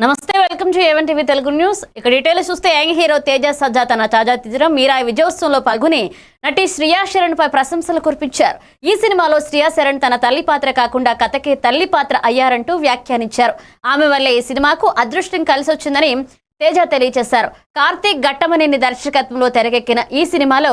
నమస్తే, welcome to A1 TV Telugu news. ఇక details చూస్తే యంగ్ హీరో తేజ సజ్జా తన తాజా చిత్రం మీరా విజయోత్సవంలో పాల్గొని నటి శ్రియా శరణ్ పై ప్రశంసలు కురిపించారు. ఈ సినిమాలో శ్రియా శరణ్ తన తల్లి పాత్ర కాకుండా కథకి తల్లి పాత్ర అయ్యారంటూ వ్యాఖ్యానించారు. ఆమె వల్లే ఈ సినిమాకు అదృష్టం కలిసొచ్చిందని తేజ తెలియజేశారు. కార్తీక్ ఘట్టమనేని దర్శకత్వంలో తెరకెక్కిన ఈ సినిమాలో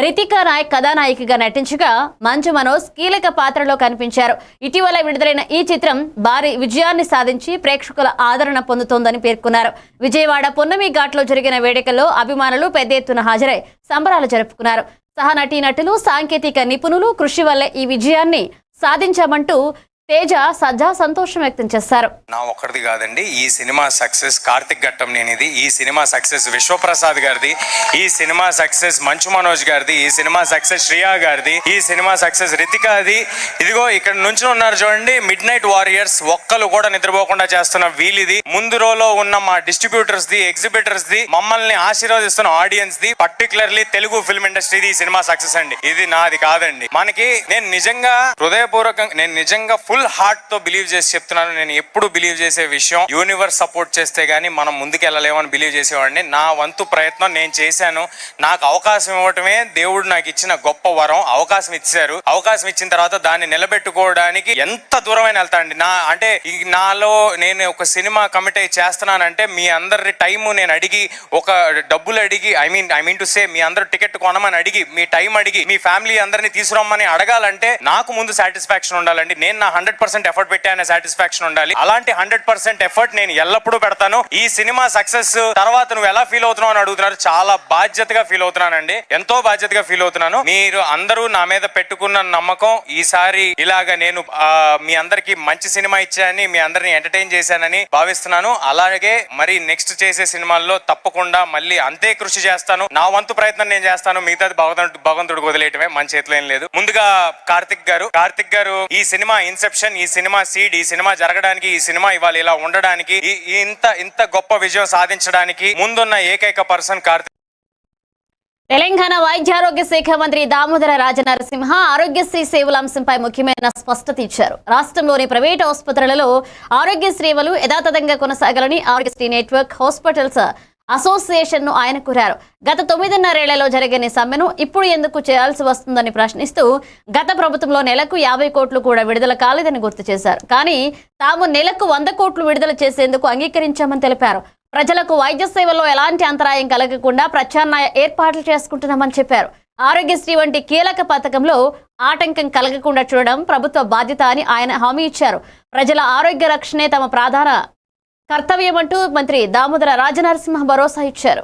రితికా నాయక్ కథానాయికగా నటించగా మంచు మనోజ్ కీలక పాత్రలో కనిపించారు. ఇటీవల విడుదలైన ఈ చిత్రం భారీ విజయాన్ని సాధించి ప్రేక్షకుల ఆదరణ పొందుతోందని పేర్కొన్నారు. విజయవాడ పున్నమి ఘాట్లో జరిగిన వేడుకల్లో అభిమానులు పెద్ద ఎత్తున హాజరై సంబరాలు జరుపుకున్నారు. సహ నటీనటులు, సాంకేతిక నిపుణులు కృషి వల్లే ఈ విజయాన్ని సాధించామంటూ తేజ సజ్జా సంతోషం వ్యక్తం చేశారు. నా ఒక్కడిది కాదండి, ఈ సినిమా సక్సెస్ కార్తిక్ ఘట్టమనేనిది, ఈ సినిమా సక్సెస్ విశ్వప్రసాద్ గారిది, ఈ సినిమా సక్సెస్ మంచు మనోజ్ గారిది, ఈ సినిమా సక్సెస్ శ్రియా గారిది, ఈ సినిమా సక్సెస్ రితికాది. ఇదిగో ఇక్కడ నుంచి ఉన్నారు చూడండి, మిడ్ నైట్ వారియర్స్, ఒక్కరు కూడా నిద్రపోకుండా చేస్తున్న వీలిది, ముందు రోలో ఉన్న మా డిస్ట్రిబ్యూటర్స్ ది, ఎగ్జిబిటర్స్ ది, మమ్మల్ని ఆశీర్వదిస్తున్న ఆడియన్స్ ది, పర్టికులర్లీ తెలుగు ఫిల్మ్ ఇండస్ట్రీది ఈ సినిమా సక్సెస్ అండి. ఇది నాది కాదండి. మనకి నేను నిజంగా హృదయపూర్వకంగా, నేను నిజంగా ఫుల్ హార్ట్ తో బిలీవ్ చేసి చెప్తున్నాను. నేను ఎప్పుడు బిలీవ్ చేసే విషయం, యూనివర్స్ సపోర్ట్ చేస్తే గానీ మనం ముందుకెళ్ళలేమని బిలీవ్ చేసేవాడిని. నా వంతు ప్రయత్నం నేను చేశాను. నాకు అవకాశం ఇవ్వటమే దేవుడు నాకు ఇచ్చిన గొప్ప వరం. అవకాశం ఇచ్చారు. అవకాశం ఇచ్చిన తర్వాత దాన్ని నిలబెట్టుకోవడానికి ఎంత దూరమైన వెళ్తాండి. నాలో నేను ఒక సినిమా కమిట్ అయ్యి చేస్తున్నానంటే మీ అందరి టైము నేను అడిగి, ఒక డబ్బులు అడిగి, ఐ మీన్ టు సే మీ అందరూ టికెట్ కొనమని అడిగి, మీ టైం అడిగి, మీ ఫ్యామిలీ అందరినీ తీసుకురమ్మని అడగాలంటే నాకు ముందు సాటిస్ఫాక్షన్ ఉండాలండి. నేను నా 100% ఎఫర్ట్ పెట్టానే సాటిస్ఫాక్షన్ ఉండాలి. అలాంటి 100% ఎఫర్ట్ నేను ఎల్లప్పుడూ పెడతాను. ఈ సినిమా సక్సెస్ తర్వాత నువ్వు ఎలా ఫీల్ అవుతున్నావు అని అడుగుతున్నారు. చాలా బాధ్యతగా ఫీల్ అవుతున్నానండి. ఎంతో బాధ్యతగా ఫీల్ అవుతున్నాను. మీరు అందరూ నా మీద పెట్టుకున్న నమ్మకం, ఈసారి ఇలాగ నేను మీ అందరికి మంచి సినిమా ఇచ్చానని, మీ అందరిని ఎంటర్టైన్ చేశానని భావిస్తున్నాను. అలాగే మరి నెక్స్ట్ చేసే సినిమాల్లో తప్పకుండా మళ్ళీ అంతే కృషి చేస్తాను. నా వంతు ప్రయత్నం నేను చేస్తాను. మిగతాది భగవంతుడికి వదిలేయటమే, మన చేతిలో ఏం లేదు. ముందుగా కార్తిక్ గారు ఈ సినిమా ఇన్సెప్షన్, ఈ సినిమా సీడ్, ఈ సినిమా జరగడానికి, ఈ సినిమా ఇవాళ ఇలా ఉండడానికి, ఇంత గొప్ప విజయం సాధించడానికి ముందున్న ఏకైక పర్సన్ కార్తిక్. తెలంగాణ వైద్యారోగ్య శాఖ మంత్రి దామోదర రాజనరసింహ ఆరోగ్యశ్రీ సేవల అంశంపై ముఖ్యమైన స్పష్టత ఇచ్చారు. రాష్ట్రంలోని ప్రైవేటు ఆసుపత్రులలో ఆరోగ్య సేవలు యథాతథంగా కొనసాగాలని ఆరోగ్యశ్రీ నెట్వర్క్ హాస్పిటల్స్ అసోసియేషన్ ను ఆయన కోరారు. గత 9.5 జరిగిన సమ్మెను ఇప్పుడు ఎందుకు చేయాల్సి వస్తుందని ప్రశ్నిస్తూ గత ప్రభుత్వంలో నెలకు 50 కోట్లు కూడా విడుదల కాలేదని గుర్తు చేశారు. కానీ తాము నెలకు 100 కోట్లు విడుదల చేసేందుకు అంగీకరించామని తెలిపారు. ప్రజలకు వైద్య సేవల్లో ఎలాంటి అంతరాయం కలగకుండా ప్రత్యామ్నాయ ఏర్పాట్లు చేసుకుంటున్నామని చెప్పారు. ఆరోగ్యశ్రీ వంటి కీలక పథకంలో ఆటంకం కలగకుండా చూడడం ప్రభుత్వ బాధ్యత అని ఆయన హామీ ఇచ్చారు. ప్రజల ఆరోగ్య రక్షణే తమ ప్రధాన కర్తవ్యమంటూ మంత్రి దామోదర రాజనరసింహ భరోసా ఇచ్చారు.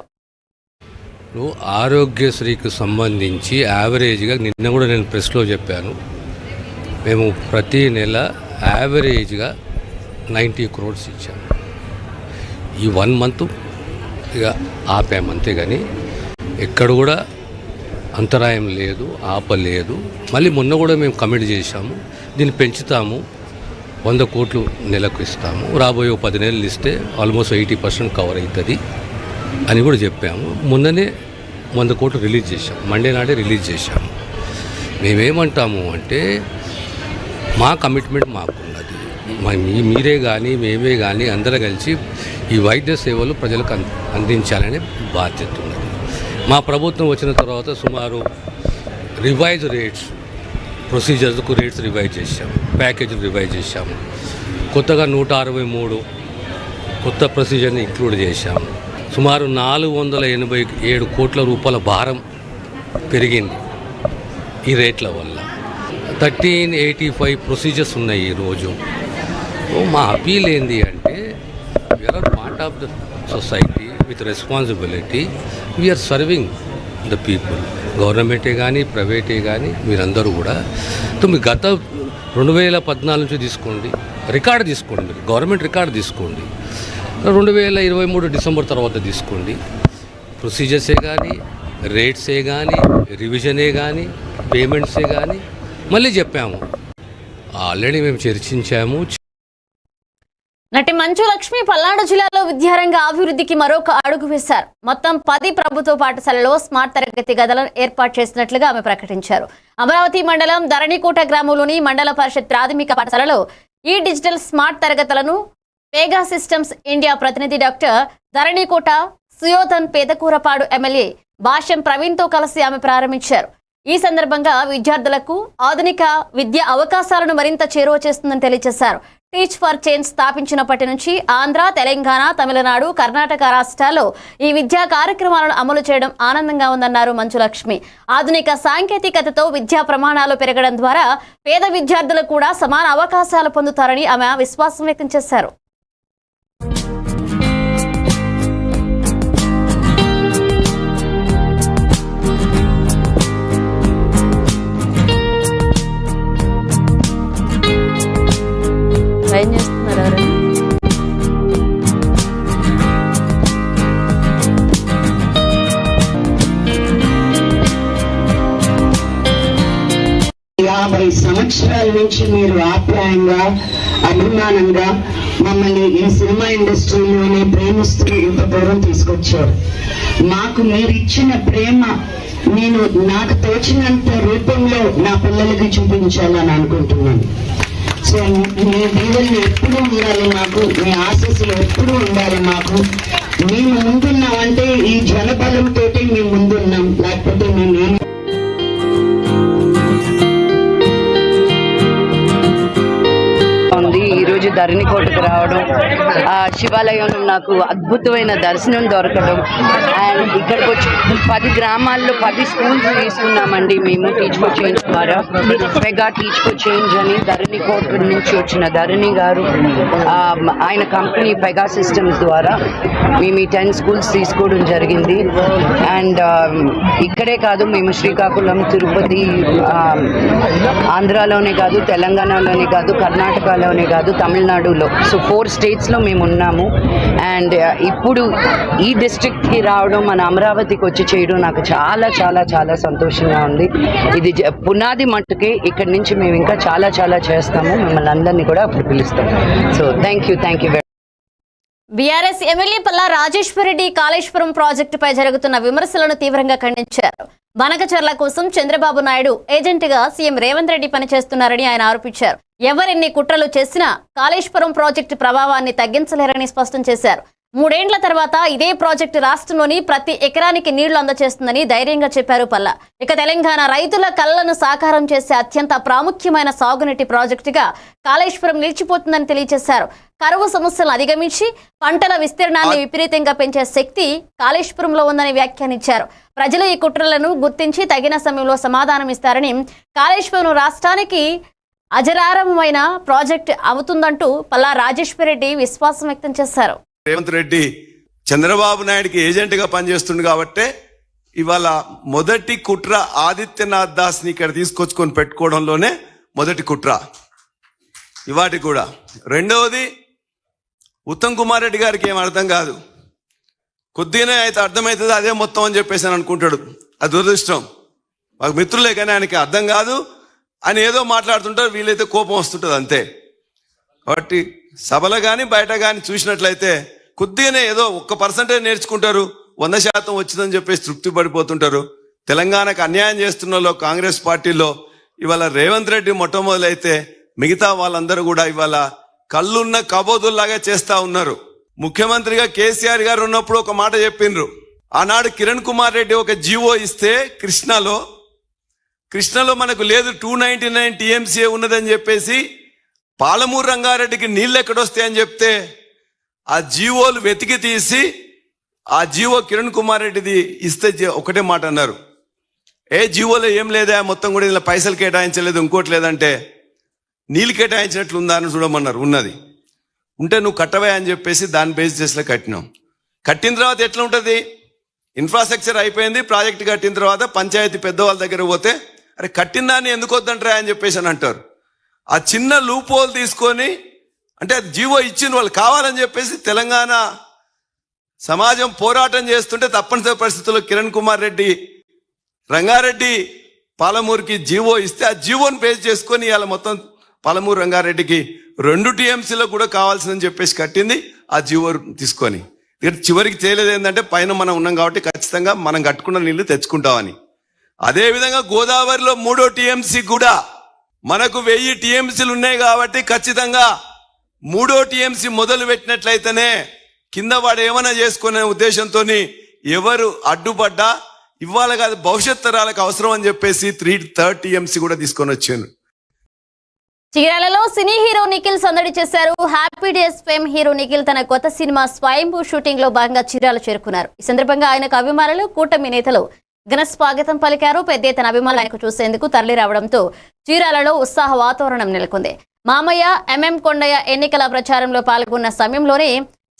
ఆరోగ్యశ్రీకి సంబంధించి యావరేజ్గా నిన్న కూడా నేను ప్రెస్లో చెప్పాను, మేము ప్రతి నెల యావరేజ్గా 90 crores ఇచ్చాము. ఈ 1 month ఇక ఆపాము అంతే, కానీ ఎక్కడ కూడా అంతరాయం లేదు, ఆపలేదు. మళ్ళీ మొన్న కూడా మేము కమిట్ చేశాము, దీన్ని పెంచుతాము, 100 కోట్లు నెలకు ఇస్తాము, రాబోయే 10 నెలలు ఇస్తే ఆల్మోస్ట్ 80% కవర్ అవుతుంది అని కూడా చెప్పాము. మొన్ననే 100 కోట్లు రిలీజ్ చేశాము, మండే నాడే రిలీజ్ చేశాము. మేమేమంటాము అంటే మా కమిట్మెంట్ మాకున్నది, మీరే కానీ మేమే కానీ అందరూ కలిసి ఈ వైద్య సేవలు ప్రజలకు అందించాలనే బాధ్యత ఉన్నది. మా ప్రభుత్వం వచ్చిన తర్వాత సుమారు రివైజ్ రేట్స్, ప్రొసీజర్స్కు రేట్స్ రివైజ్ చేశాము, ప్యాకేజీలు రివైజ్ చేశాము. కొత్తగా 163 కొత్త ప్రొసీజర్ని ఇంక్లూడ్ చేశాము. సుమారు 487 కోట్ల రూపాయల భారం పెరిగింది ఈ రేట్ల వల్ల. 1385 ప్రొసీజర్స్ ఉన్నాయి ఈరోజు. మా అపీల్ ఏంటి అంటే, we are part of the society with responsibility, we are serving the people. గవర్నమెంటే కానీ ప్రైవేటే కానీ మీరందరూ కూడా మీ గత 2014 నుంచి తీసుకోండి, రికార్డు తీసుకోండి, మీరు గవర్నమెంట్ రికార్డు తీసుకోండి, 2023 డిసెంబర్ తర్వాత తీసుకోండి. ప్రొసీజర్సే కానీ, రేట్సే కానీ, రివిజనే కానీ, పేమెంట్సే కానీ మళ్ళీ చెప్పాము, ఆల్రెడీ మేము చర్చించాము. నటి మంచు లక్ష్మి పల్నాడు జిల్లాలో విద్యారంగ అభివృద్ధికి మరొక అడుగు వేశారు. మొత్తం 10 ప్రభుత్వ పాఠశాలలో స్మార్ట్ తరగతి గదులను ఏర్పాటు చేసినట్లుగా ఆమె ప్రకటించారు. అమరావతి మండలం ధరణికోట గ్రామంలోని మండల పరిషత్ ప్రాథమిక పాఠశాలలో ఈ డిజిటల్ స్మార్ట్ తరగతులను పేగా సిస్టమ్స్ ఇండియా ప్రతినిధి డాక్టర్ ధరణికోట సుయోధన్ పేదకూరపాడు ఎమ్మెల్యే భాష్యం ప్రవీణ్తో కలిసి ఆమె ప్రారంభించారు. ఈ సందర్భంగా విద్యార్థులకు ఆధునిక విద్యా అవకాశాలను మరింత చేరువ చేస్తుందని తెలియజేశారు. టీచ్ ఫర్ చేంజ్ స్థాపించినప్పటి నుంచి ఆంధ్ర, తెలంగాణ, తమిళనాడు, కర్ణాటక రాష్ట్రాల్లో ఈ విద్యా కార్యక్రమాలను అమలు చేయడం ఆనందంగా ఉందన్నారు మంచులక్ష్మి. ఆధునిక సాంకేతికతతో విద్యా ప్రమాణాలు పెరగడం ద్వారా పేద విద్యార్థులు కూడా సమాన అవకాశాలు పొందుతారని ఆమె విశ్వాసం వ్యక్తం చేశారు. ఏం చేస్తున్నారు ఎవరైనా? యాభై సంవత్సరాల నుంచి మీరు ఆప్యాయంగా, అభిమానంగా మమ్మల్ని ఈ సినిమా ఇండస్ట్రీలోనే ప్రేమిస్తూ ఇంత దూరం తీసుకొచ్చారు. మాకు మీరు ఇచ్చిన ప్రేమ నేను నాకు తోచినంత రూపంలో నా పిల్లలకి చూపించాలని అనుకుంటున్నాను. సో మీ దీవెనలు ఎప్పుడూ ఉండాలి మాకు, మీ ఆశీస్సులు ఎప్పుడూ ఉండాలి మాకు. మేము ముందున్నామంటే ఈ జనబలంతో మేము ముందున్నాం, లేకపోతే మేము ఈ రోజు ధరణికోటకు రావడం, ఆ శివాలయంలో నాకు అద్భుతమైన దర్శనం దొరకడం, అండ్ ఇక్కడికి వచ్చి 10 గ్రామాల్లో 10 స్కూల్స్ తీసుకున్నామండి మేము టీచ్ ఫర్ చేంజ్ ద్వారా. మెగా టీచ్ ఫర్ చేంజ్ అని ధరణికోట నుంచి వచ్చిన ధరణి గారు, ఆయన కంపెనీ పెగా సిస్టమ్స్ ద్వారా మేము ఈ 10 స్కూల్స్ తీసుకోవడం జరిగింది. అండ్ ఇక్కడే కాదు, మేము శ్రీకాకుళం, తిరుపతి, ఆంధ్రాలోనే కాదు, తెలంగాణలోనే కాదు, కర్ణాటకలోనే కాదు, తమిళనాడులో, సో 4 స్టేట్స్లో మేము ఉన్నాము. అండ్ ఇప్పుడు ఈ డిస్ట్రిక్ట్కి రావడం, మన అమరావతికి వచ్చి చేయడం నాకు చాలా చాలా చాలా సంతోషంగా ఉంది. ఇది పునాది మట్టుకే, ఇక్కడి నుంచి మేము ఇంకా చాలా చాలా చేస్తాము. మిమ్మల్ని అందరినీ కూడా అప్పుడు పిలుస్తాము. So thank you very. BRS MLA Palla Rajeshwara Reddy Kaleshwaram ప్రాజెక్టుపై జరుగుతున్న విమర్శలను తీవ్రంగా ఖండించారు. బనకచర్ల కోసం చంద్రబాబు నాయుడు ఏజెంట్గా సీఎం రేవంత్ రెడ్డి పనిచేస్తున్నారని ఆయన ఆరోపించారు. ఎవరెన్ని కుట్రలు చేసినా కాళేశ్వరం ప్రాజెక్టు ప్రభావాన్ని తగ్గించలేరని స్పష్టం చేశారు. 3 ఏళ్ల తర్వాత ఇదే ప్రాజెక్టు రాష్ట్రంలోని ప్రతి ఎకరానికి నీళ్లు అందజేస్తుందని ధైర్యంగా చెప్పారు పల్లా. ఇక తెలంగాణ రైతుల కళ్లను సాకారం చేసే అత్యంత ప్రాముఖ్యమైన సాగునీటి ప్రాజెక్టుగా కాళేశ్వరం నిలిచిపోతుందని తెలియజేశారు. కరువు సమస్యలను అధిగమించి పంటల విస్తీర్ణాన్ని విపరీతంగా పెంచే శక్తి కాళేశ్వరంలో ఉందని వ్యాఖ్యానించారు. ప్రజలు ఈ కుట్రలను గుర్తించి తగిన సమయంలో సమాధానం ఇస్తారని, కాళేశ్వరం రాష్ట్రానికి అజరారమైన ప్రాజెక్టు అవుతుందంటూ పల్లా రాజేశ్వరరెడ్డి విశ్వాసం వ్యక్తం చేశారు. రేవంత్ రెడ్డి చంద్రబాబు నాయుడికి ఏజెంట్గా పనిచేస్తుంది కాబట్టే ఇవాళ మొదటి కుట్ర ఆదిత్యనాథ్ దాస్ని ఇక్కడ తీసుకొచ్చుకొని పెట్టుకోవడంలోనే మొదటి కుట్ర ఇవాటి కూడా. రెండవది, ఉత్తమ్ కుమార్ రెడ్డి గారికి ఏం అర్థం కాదు, కొద్దిగానే అయితే అర్థమవుతుంది అదే మొత్తం అని చెప్పేసి అని అనుకుంటాడు. అది దురదృష్టం. మాకు మిత్రులే కానీ ఆయనకి అర్థం కాదు అని ఏదో మాట్లాడుతుంటారు, వీళ్ళైతే కోపం వస్తుంటుంది అంతే. కాబట్టి సభలో కానీ బయట కానీ చూసినట్లయితే కొద్దిగానే ఏదో 1% నేర్చుకుంటారు, 100% వచ్చిందని చెప్పేసి తృప్తి పడిపోతుంటారు. తెలంగాణకు అన్యాయం చేస్తున్న కాంగ్రెస్ పార్టీలో ఇవాళ రేవంత్ రెడ్డి మొట్టమొదలైతే మిగతా వాళ్ళందరూ కూడా ఇవాళ కళ్ళున్న కబోదుల్లాగా చేస్తా ఉన్నారు. ముఖ్యమంత్రిగా కేసీఆర్ గారు ఉన్నప్పుడు ఒక మాట చెప్పిండ్రు. ఆనాడు కిరణ్ కుమార్ రెడ్డి ఒక జీవో ఇస్తే కృష్ణలో మనకు లేదు 299 TMCA ఉన్నదని చెప్పేసి పాలమూరు రంగారెడ్డికి నీళ్ళు ఎక్కడొస్తాయని చెప్తే ఆ జీవోలు వెతికి తీసి ఆ జీవో కిరణ్ కుమార్ రెడ్డిది ఇస్తే ఒకటే మాట అన్నారు, ఏ జీవోలో ఏం లేదా, మొత్తం కూడా ఇలా పైసలు కేటాయించలేదు, ఇంకోటి లేదంటే నీళ్ళు కేటాయించినట్లు ఉందా అని చూడమన్నారు. ఉన్నది ఉంటే నువ్వు కట్టవే అని చెప్పేసి దాన్ని బేస్ చేసిలో కట్టినాం. కట్టిన తర్వాత ఎట్లా ఉంటుంది, ఇన్ఫ్రాస్ట్రక్చర్ అయిపోయింది, ప్రాజెక్ట్ కట్టిన తర్వాత పంచాయతీ పెద్దవాళ్ళ దగ్గర పోతే అరే కట్టిన దాన్ని ఎందుకు వద్దంటారా అని చెప్పేసి అని అంటారు. ఆ చిన్న లూప్ హోల్ తీసుకొని, అంటే జీవో ఇచ్చిన వాళ్ళు కావాలని చెప్పేసి తెలంగాణ సమాజం పోరాటం చేస్తుంటే తప్పనిసరి పరిస్థితుల్లో కిరణ్ కుమార్ రెడ్డి రంగారెడ్డి పాలమూరుకి జీవో ఇస్తే ఆ జీవోని బేస్ చేసుకొని ఇవాళ మొత్తం పాలమూరు రంగారెడ్డికి 2 TMCలో కూడా కావాల్సిందని చెప్పేసి కట్టింది ఆ జీవో తీసుకొని. చివరికి తేలేదు ఏంటంటే పైన మనం ఉన్నాం కాబట్టి ఖచ్చితంగా మనం కట్టుకున్న నీళ్లు తెచ్చుకుంటామని. అదేవిధంగా గోదావరిలో 3వ TMC కూడా మనకు 1000 TMCలు ఉన్నాయి కాబట్టి ఖచ్చితంగా 3వ టీఎంసీ మొదలు పెట్టినట్లయితేనే కింద వాడు ఏమైనా చేసుకునే ఉద్దేశంతో ఎవరు అడ్డుపడ్డా ఇవాళ కాదు భవిష్యత్ తరాలకు అవసరం అని చెప్పేసి 3rd టీఎంసీ కూడా తీసుకొని వచ్చాను. చీరాలలో సినీ హీరో నిఖిల్ సందడి చేశారు. Happy days fame hero Nikhil తన కొత్త సినిమా స్వయంభూ షూటింగ్ లో భాగంగా చీరాల చేరుకున్నారు. ఈ సందర్భంగా ఆయనకు అభిమానులు, కూటమి నేతలు ఘన స్వాగతం పలికారు. పెద్ద ఎత్తున అభిమానులు ఆయనకు చూసేందుకు తరలి రావడంతో చీరాలలో ఉత్సాహ వాతావరణం నెలకొంది. మామయ్య ఎంఎం కొండయ్య ఎన్నికల ప్రచారంలో పాల్గొన్న సమయంలోనే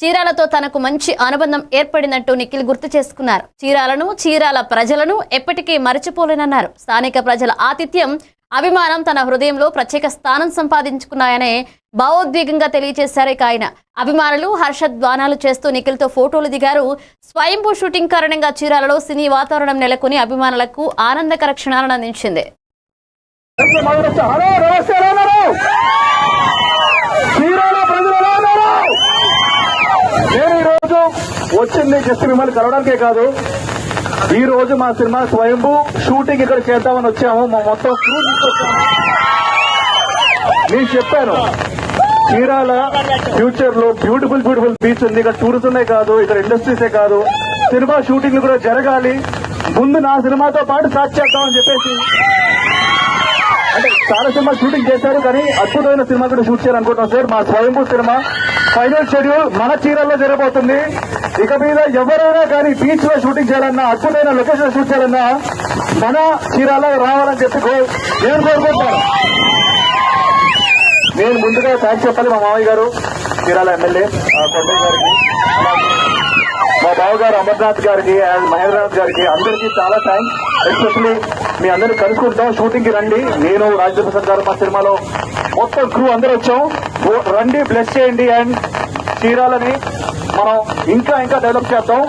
చీరాలతో తనకు మంచి అనుబంధం ఏర్పడినట్టు నిఖిల్ గుర్తు చేసుకున్నారు. చీరాలను, చీరాల ప్రజలను ఎప్పటికీ మరచిపోలేనన్నారు. స్థానిక ప్రజల ఆతిథ్యం, అభిమానం తన హృదయంలో ప్రత్యేక స్థానం సంపాదించుకున్నాయనే భావోద్వేగంగా తెలియజేశారు. ఇక ఆయన అభిమానులు హర్షధ్వానాలు చేస్తూ నిఖిల్తో ఫోటోలు దిగారు. స్వయంభూ షూటింగ్ కారణంగా చీరాలలో సినీ వాతావరణం నెలకొని అభిమానులకు ఆనందకర క్షణాలను అందించింది. నేను ఈరోజు వచ్చింది జస్ట్ మిమ్మల్ని కలవడానికే కాదు, ఈ రోజు మా సినిమా స్వయంభూ షూటింగ్ ఇక్కడ చేద్దామని వచ్చాము. మా మొత్తం క్రూ తీసుకొచ్చాము. నేను చెప్పాను, చీరాల ఫ్యూచర్ లో బ్యూటిఫుల్ బీచ్ ఉంది. ఇక్కడ టూరిజమే కాదు, ఇక్కడ ఇండస్ట్రీసే కాదు, సినిమా షూటింగ్ కూడా జరగాలి. ముందు నా సినిమాతో పాటు స్టార్ట్ చేద్దామని చెప్పేసి, అంటే చాలా సినిమా షూటింగ్ చేశారు కానీ అద్భుతమైన సినిమా కూడా షూట్ చేయాలనుకుంటున్నాం సార్. మా స్వయంభూ సినిమా ఫైనల్ షెడ్యూల్ మన చీరాల్లో జరగబోతుంది. ఇక మీద ఎవరైనా కానీ బీచ్ లో షూటింగ్ చేయాలన్నా, అద్భుతమైన లొకేషన్ షూట్ చేయాలన్నా మన చీరాల్లో రావాలని చెప్పి నేను కోరుకుంటాను. నేను ముందుగా థ్యాంక్స్ చెప్పాలి మా మామయ్య గారు, చీరాల ఎమ్మెల్యే కొండయ్య గారికి, మా బావగారు అమర్నాథ్ గారికి, మహేంద్రనాథ్ గారికి, అందరికీ చాలా థ్యాంక్స్. ఎస్పెషల్లీ మీ అందరినీ కలుసుకుంటాం, షూటింగ్ కి రండి. నేను రాజేంద్ర ప్రసాద్ గారు మా సినిమాలో మొత్తం క్రూ అందరూ వచ్చాం. రండి, బ్లెస్ చేయండి. అండ్ చీరాలని మనం ఇంకా డెవలప్ చేద్దాం.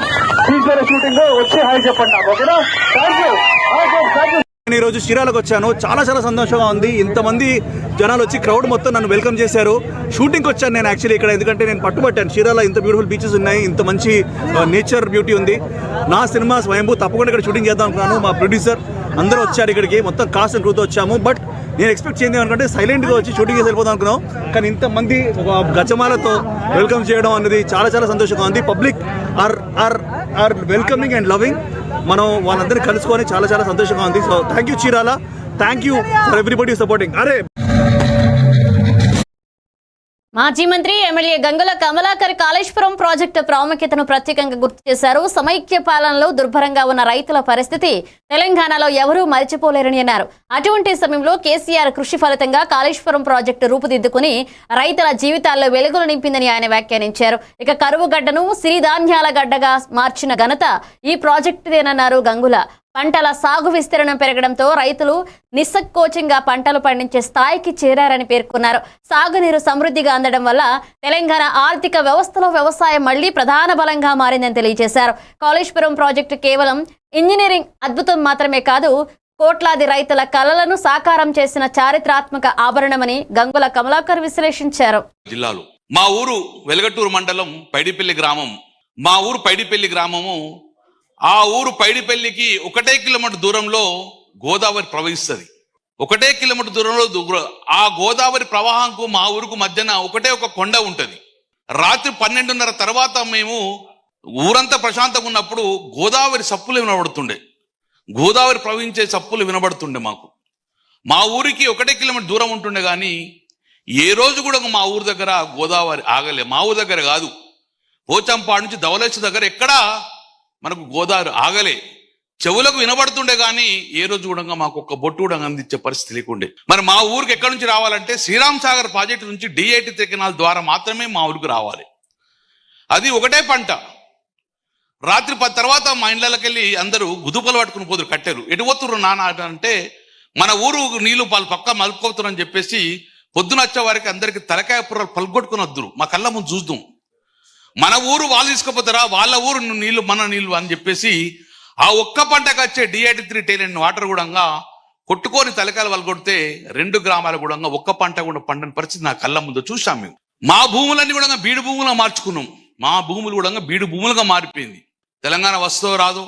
ఫ్యూచర్ షూటింగ్ వచ్చి హాయ్ చెప్పండి నాకు, ఓకేనా? Thank you. నేను ఈరోజు చీరాలకు వచ్చాను. చాలా సంతోషంగా ఉంది. ఇంతమంది జనాలు వచ్చి క్రౌడ్ మొత్తం నన్ను వెల్కమ్ చేశారు. షూటింగ్కి వచ్చాను నేను యాక్చువల్లీ ఇక్కడ, ఎందుకంటే నేను పట్టుబట్టాను చీరాల ఇంత బ్యూటిఫుల్ బీచెస్ ఉన్నాయి, ఇంత మంచి నేచర్ బ్యూటీ ఉంది. నా సినిమా స్వయంభూ తప్పకుండా ఇక్కడ షూటింగ్ చేద్దాం అనుకున్నాను. మా ప్రొడ్యూసర్ అందరూ వచ్చారు ఇక్కడికి, మొత్తం కాస్ట్ అండ్ క్రూతో వచ్చాము. బట్ నేను ఎక్స్పెక్ట్ చేయండి అనుకుంటే సైలెంట్గా వచ్చి షూటింగ్ చేసి వెళ్ళిపోదాం అనుకున్నాం. కానీ ఇంతమంది ఒక గజమాలతో వెల్కమ్ చేయడం అనేది చాలా సంతోషంగా ఉంది. Public are welcoming and loving. మనం వాళ్ళందరినీ కలుసుకొని చాలా సంతోషంగా ఉంది. So thank you Chirala, thank you for everybody supporting. అరే మాజీ మంత్రి ఎమ్మెల్యే గంగుల కమలాకర్ కాళేశ్వరం ప్రాజెక్టు ప్రాముఖ్యతను ప్రత్యేకంగా గుర్తు చేశారు. సమైక్య పాలనలో దుర్భరంగా ఉన్న రైతుల పరిస్థితి తెలంగాణలో ఎవరూ మరిచిపోలేరని అన్నారు. అటువంటి సమయంలో కేసీఆర్ కృషి ఫలితంగా కాళేశ్వరం ప్రాజెక్టు రూపుదిద్దుకుని రైతుల జీవితాల్లో వెలుగులు నింపిందని ఆయన వ్యాఖ్యానించారు. ఇక కరువు గడ్డను సిరిధాన్యాల గడ్డగా మార్చిన ఘనత ఈ ప్రాజెక్టుదేనన్నారు గంగుల. పంటల సాగు విస్తీర్ణం పెరగడంతో రైతులు నిస్సంకోచంగా పంటలు పండించే స్థాయికి చేరారని పేర్కొన్నారు. సాగునీరు సమృద్ధిగా అందడం వల్ల తెలంగాణ ఆర్థిక వ్యవస్థలో వ్యవసాయం మళ్లీ ప్రధాన బలంగా మారిందని తెలియజేశారు. కాళేశ్వరం ప్రాజెక్టు కేవలం ఇంజనీరింగ్ అద్భుతం మాత్రమే కాదు, కోట్లాది రైతుల కలలను సాకారం చేసిన చారిత్రాత్మక ఆభరణమని గంగుల కమలాకర్ విశ్లేషించారు. జిల్లాలో మా ఊరు వెలగటూరు మండలం పైడిపల్లి గ్రామం. మా ఊరు పైడిపల్లి గ్రామము. ఆ ఊరు పైడిపల్లికి 1 కిలోమీటర్ దూరంలో గోదావరి ప్రవహిస్తుంది. 1 కిలోమీటర్ దూరంలో ఆ గోదావరి ప్రవాహంకు మా ఊరుకు మధ్యన ఒక కొండ ఉంటుంది. రాత్రి 12:30 తర్వాత మేము ఊరంతా ప్రశాంతంగా ఉన్నప్పుడు గోదావరి సప్పులు వినబడుతుండే, గోదావరి ప్రవహించే సప్పులు వినబడుతుండే మాకు. మా ఊరికి 1 కిలోమీటర్ దూరం ఉంటుండే కానీ ఏ రోజు కూడా మా ఊరు దగ్గర గోదావరి ఆగలే. మా ఊరు దగ్గర కాదు, పోచంపాడు నుంచి ధవళేశ్వరం దగ్గర ఎక్కడా మనకు గోదావరి ఆగలే. చెవులకు వినబడుతుండే కానీ ఏ రోజు కూడా మాకు ఒక్క బొట్టు కూడా అందించే పరిస్థితి లేకుండే. మరి మా ఊరికి ఎక్కడి నుంచి రావాలంటే శ్రీరామ్ సాగర్ ప్రాజెక్టు నుంచి D83 కెనాల్ ద్వారా మాత్రమే మా ఊరికి రావాలి. అది ఒకటే పంట. రాత్రి 10 తర్వాత మా ఇండ్లకి వెళ్ళి అందరూ గుదుపలు పట్టుకుని పోదురు, కట్టారు. ఎటు పోతున్నారు నాన్న అంటే మన ఊరు నీళ్లు పక్క మలుపుకోతున్నారని చెప్పేసి పొద్దున వచ్చే వారికి అందరికి తలకాయ పుర్రలు పలుకొట్టుకుని వద్దురు. మా కళ్ళ ముందు చూద్దాం, మన ఊరు వాళ్ళు తీసుకుపోతారా, వాళ్ళ ఊరు నీళ్లు మన నీళ్లు అని చెప్పేసి ఆ ఒక్క పంటకు వచ్చే D83 టైలెంట్ వాటర్ కూడా కొట్టుకొని తలకాయలు వాళ్ళు కొడితే 2 గ్రామాలు కూడా ఒక్క పంట కూడా పండని పరిస్థితి నా కళ్ళ ముందు చూసాం. మేము మా భూములన్నీ కూడా బీడు భూములుగా మార్చుకున్నాం. మా భూములు కూడా బీడు భూములుగా మారిపోయింది. తెలంగాణ వస్తుందో రాదో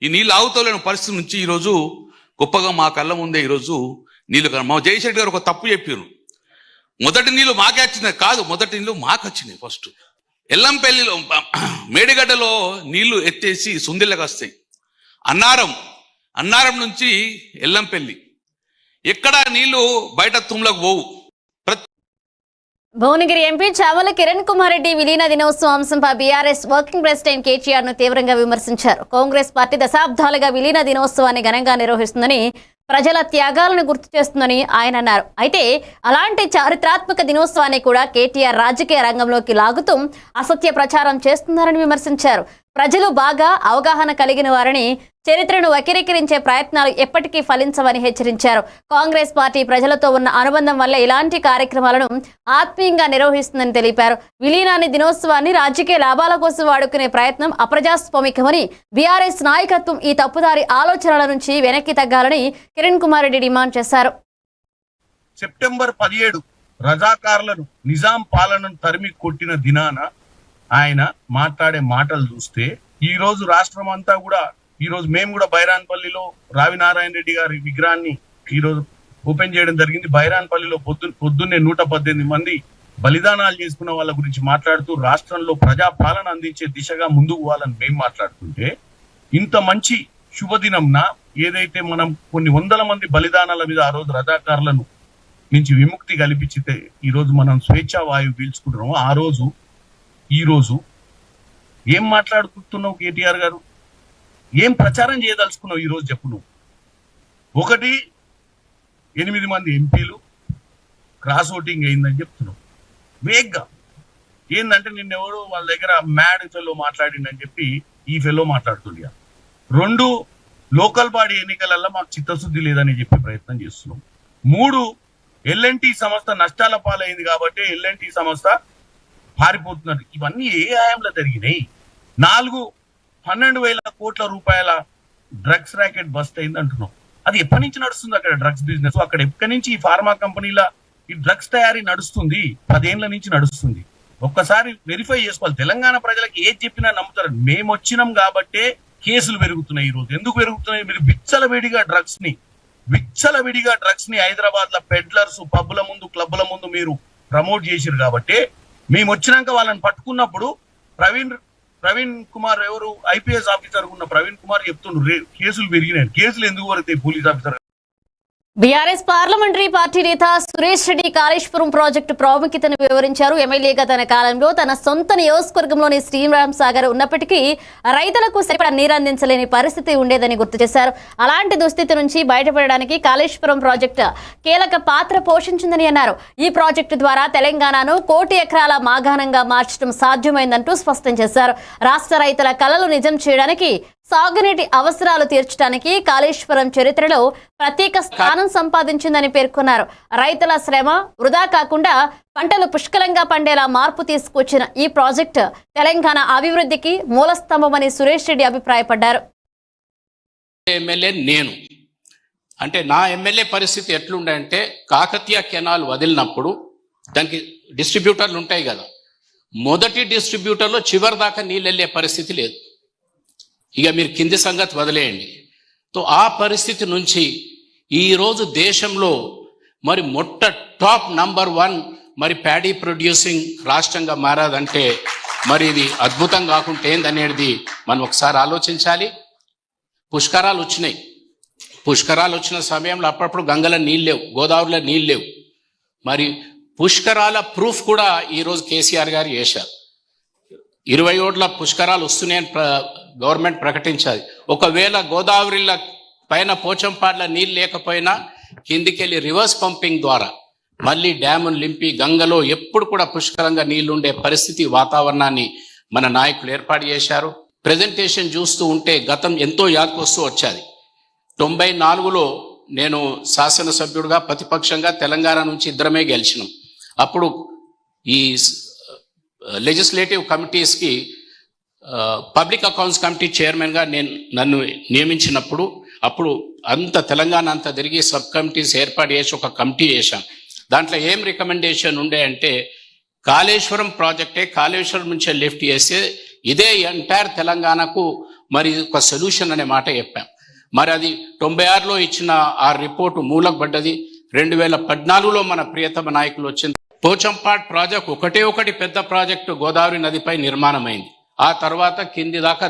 ఈ నీళ్ళు ఆగుతలేని పరిస్థితి నుంచి ఈరోజు గొప్పగా మా కళ్ళ ముందే ఈరోజు నీళ్లు. మా జయశెట్టి గారు ఒక తప్పు చెప్పారు. మొదటి నీళ్లు మాకే వచ్చినాయి కాదు, మొదటి నీళ్లు మాకు వచ్చినాయి. ఫస్ట్ ఎల్లంపల్లిలో మేడిగడ్డలో నీళ్లు ఎత్తేసి సుందిళ్ళకి వస్తాయి. అన్నారం నుంచి ఎల్లంపల్లి ఎక్కడ నీళ్లు బయట తుమ్లకు పోవు. భువనగిరి ఎంపీ చామల కిరణ్ కుమార్ రెడ్డి విలీన దినోత్సవం అంశంపై బీఆర్ఎస్ వర్కింగ్ ప్రెసిడెంట్ కేటీఆర్ ను తీవ్రంగా విమర్శించారు. కాంగ్రెస్ పార్టీ దశాబ్దాలుగా విలీన దినోత్సవాన్ని ఘనంగా నిర్వహిస్తుందని, ప్రజల త్యాగాలను గుర్తు చేస్తుందని ఆయన అన్నారు. అయితే అలాంటి చారిత్రాత్మక దినోత్సవాన్ని కూడా కేటీఆర్ రాజకీయ రంగంలోకి లాగుతూ అసత్య ప్రచారం చేస్తున్నారని విమర్శించారు. ప్రజలు బాగా అవగాహన కలిగిన వారని, చరిత్రను వక్రీకరించే ప్రయత్నాలు ఎప్పటికీ ఫలించవని హెచ్చరించారు. కాంగ్రెస్ పార్టీ ప్రజలతో ఉన్న అనుబంధం వల్ల ఇలాంటి కార్యక్రమాలను ఆత్మీయంగా నిర్వహిస్తుందని తెలిపారు. విలీనాన్ని దినోత్సవాన్ని రాజకీయ లాభాల కోసం వాడుకునే ప్రయత్నం అప్రజాస్వామికమని, బీఆర్ఎస్ నాయకత్వం ఈ తప్పుదారి ఆలోచనల నుంచి వెనక్కి తగ్గాలని కిరణ్ కుమార్ రెడ్డి డిమాండ్ చేశారు. సెప్టెంబర్ 17 రజాకారులను, నిజాం పాలనను తరిమి కొట్టిన దినాన ఆయన మాట్లాడే మాటలు చూస్తే ఈ రోజు రాష్ట్రం అంతా కూడా, ఈ రోజు మేము కూడా బైరాన్పల్లిలో రావినారాయణ రెడ్డి గారి విగ్రహాన్ని ఈ రోజు ఓపెన్ చేయడం జరిగింది. బైరాన్పల్లిలో పొద్దున్నే 118 మంది బలిదానాలు చేసుకున్న వాళ్ళ గురించి మాట్లాడుతూ రాష్ట్రంలో ప్రజా పాలన అందించే దిశగా ముందుకు పోవాలని మేము మాట్లాడుతుంటే, ఇంత మంచి శుభదినంన ఏదైతే మనం కొన్ని వందల మంది బలిదానాల మీద ఆ రోజు రజాకారులను నుంచి విముక్తి కల్పించితే ఈ రోజు మనం స్వేచ్ఛా వాయువు పీల్చుకుంటున్నాము, ఆ రోజు ఈ రోజు ఏం మాట్లాడుకుంటున్నావు కేటీఆర్ గారు? ఏం ప్రచారం చేయదలుచుకున్నావు ఈ రోజు చెప్పు నువ్వు? 8 మంది ఎంపీలు క్రాస్ ఓటింగ్ అయిందని చెప్తున్నావు వేగ్గా. ఏంటంటే నిన్నెవడో వాళ్ళ దగ్గర మ్యాడ్ ఫెలో మాట్లాడిందని చెప్పి ఈ ఫెలో మాట్లాడుతుండగా. 2 లోకల్ బాడీ ఎన్నికలలో మాకు చిత్తశుద్ధి లేదని చెప్పే ప్రయత్నం చేస్తున్నాం. 3 ఎల్ఎన్టీ సంస్థ నష్టాల పాలైంది కాబట్టి ఎల్ఎన్టీ సంస్థ పారిపోతున్నారు. ఇవన్నీ ఏ హయాంలో జరిగినాయి? 4 12,000 కోట్ల రూపాయల డ్రగ్స్ ర్యాకెట్ బస్ట్ అయింది అంటున్నాం. అది ఎప్పటి నుంచి నడుస్తుంది అక్కడ డ్రగ్స్ బిజినెస్? అక్కడ ఎప్పటి నుంచి ఈ ఫార్మా కంపెనీల ఈ డ్రగ్స్ తయారీ నడుస్తుంది? 10 ఏళ్ల నుంచి నడుస్తుంది. ఒక్కసారి వెరిఫై చేసుకోవాలి. తెలంగాణ ప్రజలకు ఏది చెప్పినా నమ్ముతారు. మేము వచ్చినాం కాబట్టే కేసులు పెరుగుతున్నాయి. ఈ రోజు ఎందుకు పెరుగుతున్నాయి? మీరు విచ్చలవిడిగా డ్రగ్స్ ని హైదరాబాద్ లో పెడ్లర్స్, పబ్బుల ముందు, క్లబ్ల ముందు మీరు ప్రమోట్ చేసిరు కాబట్టి మేము వచ్చినాక వాళ్ళని పట్టుకున్నప్పుడు ప్రవీణ్ కుమార్ ఎవరు ఐపీఎస్ ఆఫీసర్ ఉన్న ప్రవీణ్ కుమార్ చెప్తుండ్రు కేసులు పెరిగినాయి. కేసులు ఎందుకు పడతాయి? Police officer. BRS parliamentary party నేత సురేష్ రెడ్డి కాళేశ్వరం ప్రాజెక్టు ప్రాముఖ్యతను వివరించారు. ఎమ్మెల్యేగా తన కాలంలో తన సొంత నియోజకవర్గంలోని శ్రీరామ్ సాగర్ ఉన్నప్పటికీ రైతులకు సరిపడా నీరందించలేని పరిస్థితి ఉండేదని గుర్తు చేశారు. అలాంటి దుస్థితి నుంచి బయటపడడానికి కాళేశ్వరం ప్రాజెక్టు కీలక పాత్ర పోషించిందని అన్నారు. ఈ ప్రాజెక్టు ద్వారా తెలంగాణను 1 కోటి ఎకరాల మాగాణంగా మార్చడం సాధ్యమైందంటూ స్పష్టం చేశారు. రాష్ట్ర రైతుల కలలు నిజం చేయడానికి, సాగునీటి అవసరాలు తీర్చడానికి కాళేశ్వరం చరిత్రలో ప్రత్యేక స్థానం సంపాదించిందని పేర్కొన్నారు. రైతుల శ్రమ వృధా కాకుండా పంటలు పుష్కలంగా పండేలా మార్పు తీసుకొచ్చిన ఈ ప్రాజెక్టు తెలంగాణ అభివృద్ధికి మూలస్తంభమని సురేష్ రెడ్డి అభిప్రాయపడ్డారు. ఎమ్మెల్యే నేను అంటే నా ఎమ్మెల్యే పరిస్థితి ఎట్లుండే అంటే, కాకతీయ కెనాల్ వదిలినప్పుడు దానికి డిస్ట్రిబ్యూటర్లు ఉంటాయి కదా, మొదటి డిస్ట్రిబ్యూటర్లో చివరి దాకా నీళ్ళు వెళ్ళే పరిస్థితి లేదు. ఇక మీరు కింది సంగతి వదిలేయండి. తో ఆ పరిస్థితి నుంచి ఈరోజు దేశంలో మరి టాప్ నంబర్ 1 మరి ప్యాడీ ప్రొడ్యూసింగ్ రాష్ట్రంగా మారాదంటే మరి ఇది అద్భుతం కాకుంటే ఏందనేది మనం ఒకసారి ఆలోచించాలి. పుష్కరాలు వచ్చిన సమయంలో అప్పుడప్పుడు గంగలో నీళ్ళు లేవు, గోదావరిలో నీళ్ళు లేవు. మరి పుష్కరాల ప్రూఫ్ కూడా ఈరోజు కేసీఆర్ గారు చేశారు. 27 పుష్కరాలు వస్తున్నాయని గవర్నమెంట్ ప్రకటించాలి. ఒకవేళ గోదావరిల పైన పోచంపాడ్ల నీళ్ళు లేకపోయినా కిందికెళ్ళి రివర్స్ పంపింగ్ ద్వారా మళ్ళీ డ్యామును లింపి గంగలో ఎప్పుడు కూడా పుష్కలంగా నీళ్లుండే పరిస్థితి, వాతావరణాన్ని మన నాయకులు ఏర్పాటు చేశారు. ప్రెజెంటేషన్ చూస్తూ ఉంటే గతం ఎంతో యాదకొస్తూ వచ్చేది. 94లో నేను శాసనసభ్యుడిగా ప్రతిపక్షంగా తెలంగాణ నుంచి ఇద్దరమే గెలిచినాం. అప్పుడు ఈ లెజిస్లేటివ్ కమిటీస్కి పబ్లిక్ అకౌంట్స్ కమిటీ చైర్మన్గా నన్ను నియమించినప్పుడు అప్పుడు తెలంగాణ అంతా తిరిగి సబ్ కమిటీస్ ఏర్పాటు చేసి ఒక కమిటీ చేశాం. దాంట్లో ఏం రికమెండేషన్ ఉండే అంటే, కాళేశ్వరం ప్రాజెక్టే కాళేశ్వరం నుంచే లిఫ్ట్ చేస్తే ఇదే ఎంటైర్ తెలంగాణకు మరి ఒక సొల్యూషన్ అనే మాట చెప్పాం. మరి అది 96లో ఇచ్చిన ఆ రిపోర్టు మూలకు పడ్డది. 2014లో మన ప్రియతమ నాయకులు వచ్చింది. పోచంపాట్ ప్రాజెక్ట్ ఒకటి పెద్ద ప్రాజెక్టు గోదావరి నదిపై నిర్మాణమైంది. ఆ తర్వాత కింది దాకా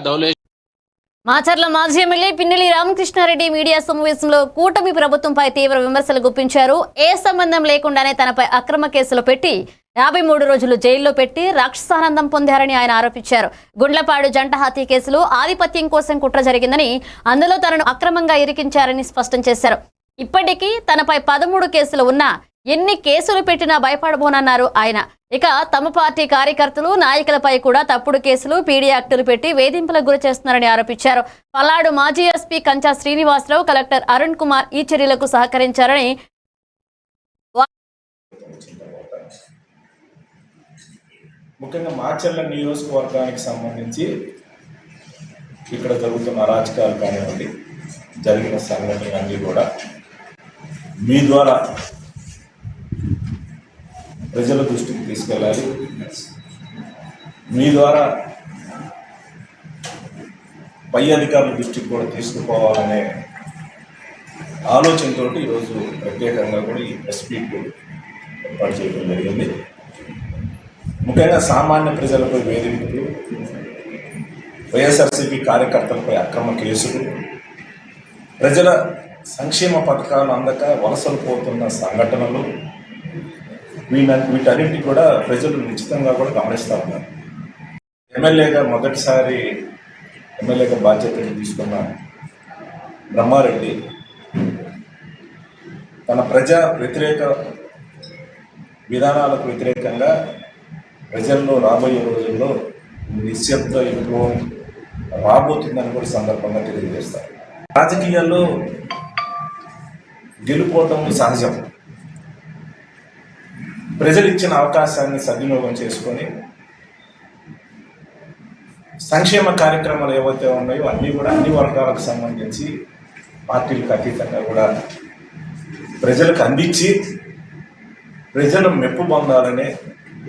మాచర్ల మాజీ ఎమ్మెల్యే పిన్నెల్లి రామకృష్ణారెడ్డి మీడియా సమావేశంలో కూటమి ప్రభుత్వంపై తీవ్ర విమర్శలు గుప్పించారు. ఏ సంబంధం లేకుండానే తనపై అక్రమ కేసులు పెట్టి 53 రోజులు జైల్లో పెట్టి రాక్షసానందం పొందారని ఆయన ఆరోపించారు. గుండ్లపాడు జంట హత్య కేసులో ఆధిపత్యం కోసం కుట్ర జరిగిందని, అందులో తనను అక్రమంగా ఇరికించారని స్పష్టం చేశారు. ఇప్పటికీ తనపై 13 కేసులు ఉన్నా ఎన్ని కేసులు పెట్టినా భయపడబోనన్నారు ఆయన. ఇక తమ పార్టీ కార్యకర్తలు నాయకులపై కూడా తప్పుడు కేసులు, పీడీ యాక్టులు పెట్టి వేధింపులకు గురి చేస్తున్నారని ఆరోపించారు. పల్నాడు మాజీ ఎస్పీ కంచా శ్రీనివాసరావు, కలెక్టర్ అరుణ్ కుమార్ ఈ చర్యలకు సహకరించారని, ముఖ్యంగా మాచర్ల నియోజకవర్గానికి సంబంధించి ఇక్కడ జరుగుతున్న అరాచకాలు కానివ్వండి, జరిగిన సంఘటనలన్నీ కూడా మీ ద్వారా ప్రజల దృష్టికి తీసుకెళ్ళాలి. మీ ద్వారా పై అధికారుల దృష్టికి కూడా తీసుకుపోవాలనే ఆలోచనతో ఈరోజు ప్రత్యేకంగా కూడా ఈ ప్రెస్ మీట్ ఏర్పాటు చేయడం జరిగింది. ముఖ్యంగా సామాన్య ప్రజలపై వేధింపులు, వైఎస్ఆర్సీపీ కార్యకర్తలపై అక్రమ కేసులు, ప్రజల సంక్షేమ పథకాలు అందక వలసలు పోతున్న సంఘటనలు, వీటన్నింటి కూడా ప్రజలు నిశ్చితంగా కూడా గమనిస్తూ ఉన్నారు. ఎమ్మెల్యేగా మొదటిసారి ఎమ్మెల్యేగా బాధ్యతలు తీసుకున్న బ్రహ్మారెడ్డి తన ప్రజా వ్యతిరేక విధానాలకు వ్యతిరేకంగా ప్రజల్లో రాబోయే రోజుల్లో నిశ్శబ్ద విప్లవం రాబోతుందని కూడా సందర్భంగా తెలియజేస్తారు. రాజకీయాల్లో గెలుపోవటం సహజం. ప్రజలు ఇచ్చిన అవకాశాన్ని సద్వినియోగం చేసుకొని సంక్షేమ కార్యక్రమాలు ఏవైతే ఉన్నాయో అన్నీ కూడా అన్ని వర్గాలకు సంబంధించి పార్టీలకు అతీతంగా కూడా ప్రజలకు అందించి ప్రజలు మెప్పు పొందాలనే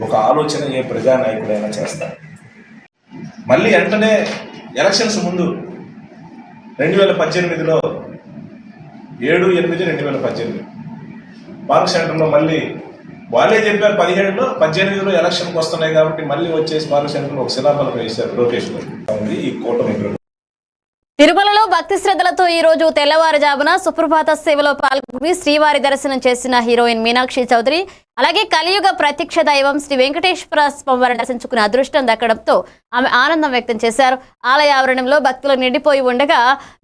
ఒక ఆలోచన ఏ ప్రజానాయకుడైనా చేస్తారు. మళ్ళీ వెంటనే ఎలక్షన్స్ ముందు 2018లో 7/8/2018 పార్క్ సెంటర్లో మళ్ళీ వాళ్ళే చెప్పారు 17లో 18లో ఎలక్షన్కి వస్తున్నాయి కాబట్టి మళ్ళీ వచ్చేసి పార్క్ సెంటర్లో ఒక శిలాఫలకం వేశారు లోకేష్ గారు. ఈ కూటమి తిరుమలలో భక్తి శ్రద్ధలతో ఈ రోజు తెల్లవారుజామున సుప్రభాత సేవలో పాల్గొని శ్రీవారి దర్శనం చేసిన హీరోయిన్ మీనాక్షి చౌదరి, అలాగే కలియుగ ప్రత్యక్ష దైవం శ్రీ వెంకటేశ్వర స్వామివారిని దర్శించుకునే అదృష్టం దక్కడంతో ఆమె ఆనందం వ్యక్తం చేశారు. ఆలయ ఆవరణంలో భక్తులు నిండిపోయి ఉండగా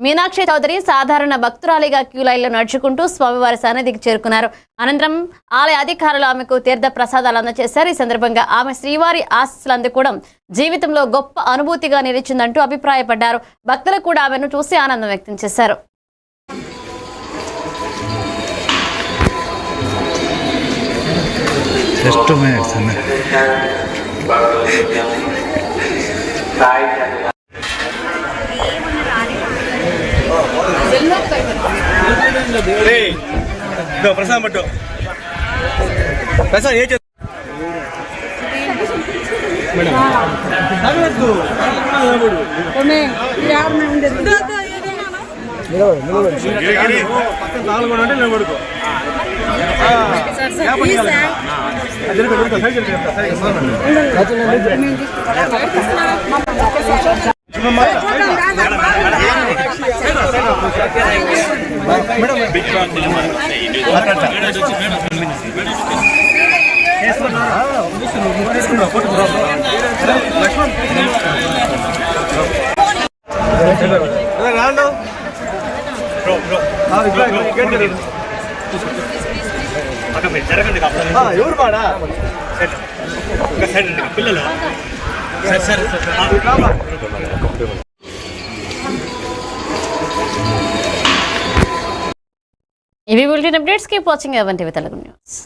మీనాక్షి చౌదరి సాధారణ భక్తురాలిగా క్యూ లైన్లో నడుచుకుంటూ స్వామివారి సన్నిధికి చేరుకున్నారు. అనంతరం ఆలయ అధికారులు ఆమెకు తీర్థ ప్రసాదాలు అందజేశారు. ఈ సందర్భంగా ఆమె శ్రీవారి ఆశీస్సులు అందుకోవడం జీవితంలో గొప్ప అనుభూతిగా నిలిచిందంటూ అభిప్రాయపడ్డారు. భక్తులు కూడా ఆమెను చూసి ఆనందం వ్యక్తం చేశారు. Just 2 minutes. ప్రసాద్ పట్టు ప్రసాద్ ఏ నిలబడుకో ఎవరు పాడా పిల్లలు ఇవి బులెటిన్ అప్డేట్స్. కీప్ వాచింగ్ అవన్ టీవీ తెలుగు న్యూస్.